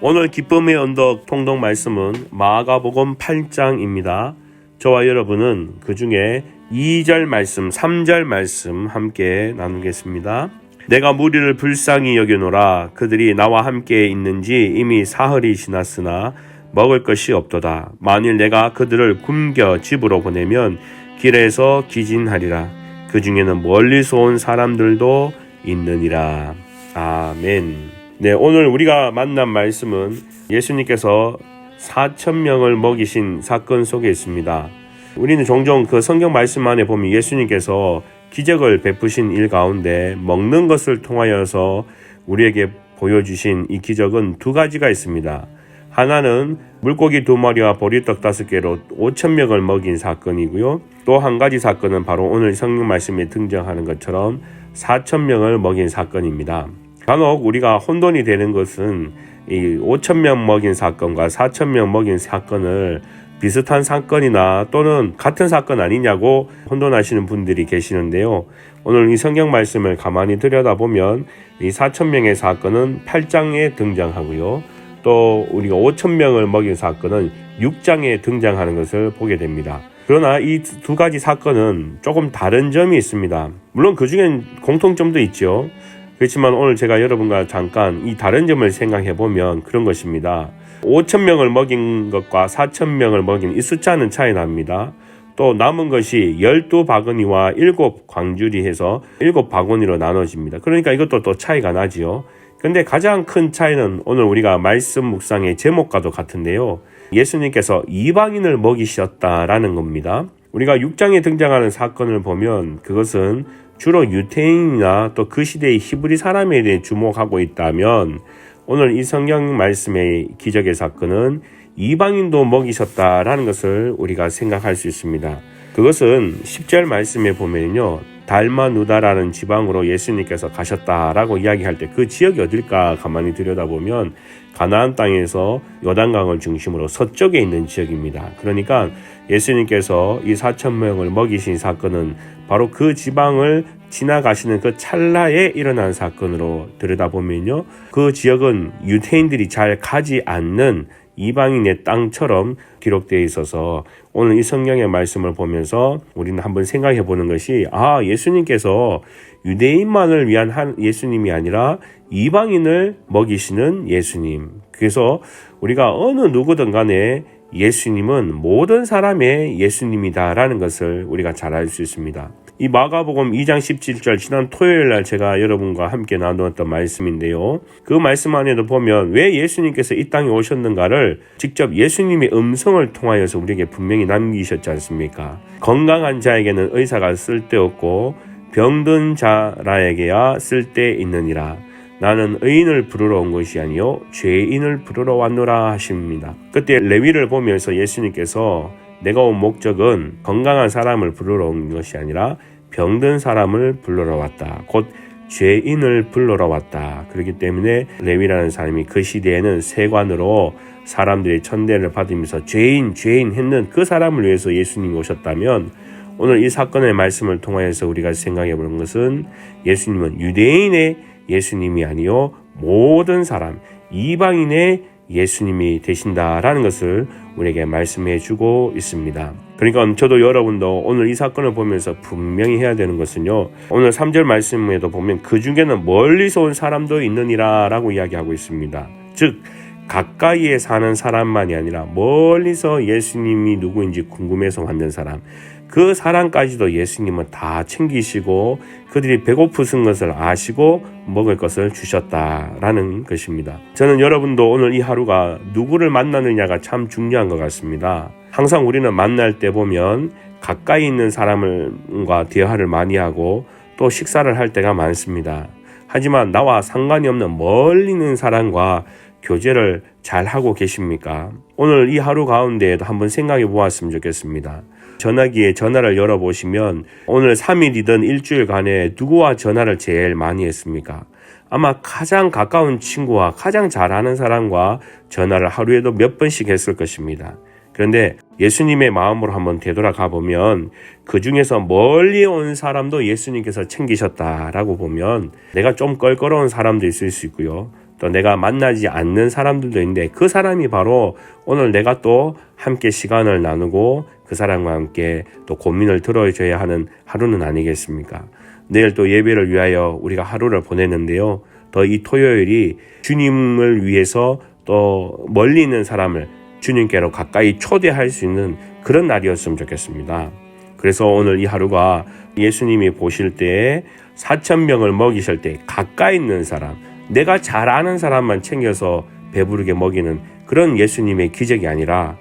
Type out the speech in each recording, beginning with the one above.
오늘 기쁨의 언덕 통독 말씀은 마가복음 8장입니다. 저와 여러분은 그 중에 2절 말씀, 3절 말씀 함께 나누겠습니다. 내가 무리를 불쌍히 여겨노라. 그들이 나와 함께 있는지 이미 사흘이 지났으나 먹을 것이 없도다. 만일 내가 그들을 굶겨 집으로 보내면 길에서 기진하리라. 그 중에는 멀리서 온 사람들도 있느니라. 아멘. 네, 오늘 우리가 만난 말씀은 예수님께서 4,000명을 먹이신 사건 속에 있습니다. 우리는 종종 그 성경 말씀 안에 보면 예수님께서 기적을 베푸신 일 가운데 먹는 것을 통하여서 우리에게 보여주신 이 기적은 두 가지가 있습니다. 하나는 물고기 2마리와 보리떡 5개로 5,000명을 먹인 사건이고요. 또 한 가지 사건은 바로 오늘 성경 말씀에 등장하는 것처럼 4,000명을 먹인 사건입니다. 간혹 우리가 혼돈이 되는 것은 이 5,000명 먹인 사건과 4,000명 먹인 사건을 비슷한 사건이나 또는 같은 사건 아니냐고 혼돈하시는 분들이 계시는데요. 오늘 이 성경 말씀을 가만히 들여다보면 이 4,000명의 사건은 8장에 등장하고요. 또 우리가 5,000명을 먹인 사건은 6장에 등장하는 것을 보게 됩니다. 그러나 이 두 가지 사건은 조금 다른 점이 있습니다. 물론 그 중엔 공통점도 있죠. 그렇지만 오늘 제가 여러분과 잠깐 이 다른 점을 생각해 보면 그런 것입니다. 5,000명을 먹인 것과 4,000명을 먹인 이 숫자는 차이 납니다. 또 남은 것이 12바구니와 7광주리 해서 7바구니로 나눠집니다. 그러니까 이것도 또 차이가 나지요. 근데 가장 큰 차이는 오늘 우리가 말씀 묵상의 제목과도 같은데요. 예수님께서 이방인을 먹이셨다라는 겁니다. 우리가 6장에 등장하는 사건을 보면 그것은 주로 유대인이나 또 그 시대의 히브리 사람에 대해 주목하고 있다면 오늘 이 성경 말씀의 기적의 사건은 이방인도 먹이셨다라는 것을 우리가 생각할 수 있습니다. 그것은 10절 말씀에 보면요. 달마누다라는 지방으로 예수님께서 가셨다라고 이야기할 때 그 지역이 어딜까 가만히 들여다보면 가나안 땅에서 요단강을 중심으로 서쪽에 있는 지역입니다. 그러니까 예수님께서 이 4,000명을 먹이신 사건은 바로 그 지방을 지나가시는 그 찰나에 일어난 사건으로 들여다보면요. 그 지역은 유대인들이 잘 가지 않는 이방인의 땅처럼 기록되어 있어서 오늘 이 성경의 말씀을 보면서 우리는 한번 생각해 보는 것이 예수님께서 유대인만을 위한 예수님이 아니라 이방인을 먹이시는 예수님. 그래서 우리가 어느 누구든 간에 예수님은 모든 사람의 예수님이다라는 것을 우리가 잘 알 수 있습니다. 이 마가복음 2장 17절 지난 토요일날 제가 여러분과 함께 나누었던 말씀인데요. 그 말씀 안에도 보면 왜 예수님께서 이 땅에 오셨는가를 직접 예수님의 음성을 통하여서 우리에게 분명히 남기셨지 않습니까? 건강한 자에게는 의사가 쓸데없고 병든 자라에게야 쓸데있느니라. 나는 의인을 부르러 온 것이 아니요 죄인을 부르러 왔노라 하십니다. 그때 레위를 보면서 예수님께서 내가 온 목적은 건강한 사람을 부르러 온 것이 아니라 병든 사람을 불러러 왔다. 곧 죄인을 불러러 왔다. 그렇기 때문에 레위라는 사람이 그 시대에는 세관으로 사람들의 천대를 받으면서 죄인 했는 그 사람을 위해서 예수님이 오셨다면 오늘 이 사건의 말씀을 통하여서 우리가 생각해 보는 것은 예수님은 유대인의 예수님이 아니요 모든 사람 이방인의 예수님이 되신다라는 것을 우리에게 말씀해 주고 있습니다. 그러니까 저도 여러분도 오늘 이 사건을 보면서 분명히 해야 되는 것은요. 오늘 3절 말씀에도 보면 그 중에는 멀리서 온 사람도 있느니라 라고 이야기하고 있습니다. 즉 가까이에 사는 사람만이 아니라 멀리서 예수님이 누구인지 궁금해서 왔는 사람, 그 사람까지도 예수님은 다 챙기시고 그들이 배고프신 것을 아시고 먹을 것을 주셨다라는 것입니다. 저는 여러분도 오늘 이 하루가 누구를 만나느냐가 참 중요한 것 같습니다. 항상 우리는 만날 때 보면 가까이 있는 사람과 대화를 많이 하고 또 식사를 할 때가 많습니다. 하지만 나와 상관이 없는 멀리 있는 사람과 교제를 잘 하고 계십니까? 오늘 이 하루 가운데에도 한번 생각해 보았으면 좋겠습니다. 전화기에 전화를 열어보시면 오늘 3일이든 일주일간에 누구와 전화를 제일 많이 했습니까? 아마 가장 가까운 친구와 가장 잘 아는 사람과 전화를 하루에도 몇 번씩 했을 것입니다. 그런데 예수님의 마음으로 한번 되돌아가 보면 그 중에서 멀리 온 사람도 예수님께서 챙기셨다라고 보면 내가 좀 껄끄러운 사람도 있을 수 있고요. 또 내가 만나지 않는 사람들도 있는데 그 사람이 바로 오늘 내가 또 함께 시간을 나누고 그 사람과 함께 또 고민을 들어줘야 하는 하루는 아니겠습니까? 내일 또 예배를 위하여 우리가 하루를 보냈는데요. 더 이 토요일이 주님을 위해서 또 멀리 있는 사람을 주님께로 가까이 초대할 수 있는 그런 날이었으면 좋겠습니다. 그래서 오늘 이 하루가 예수님이 보실 때에 4,000명을 먹이실 때 가까이 있는 사람, 내가 잘 아는 사람만 챙겨서 배부르게 먹이는 그런 예수님의 기적이 아니라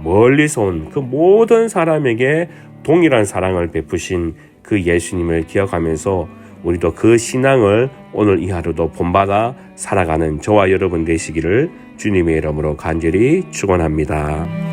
멀리서 온 그 모든 사람에게 동일한 사랑을 베푸신 그 예수님을 기억하면서 우리도 그 신앙을 오늘 이 하루도 본받아 살아가는 저와 여러분 되시기를 주님의 이름으로 간절히 축원합니다.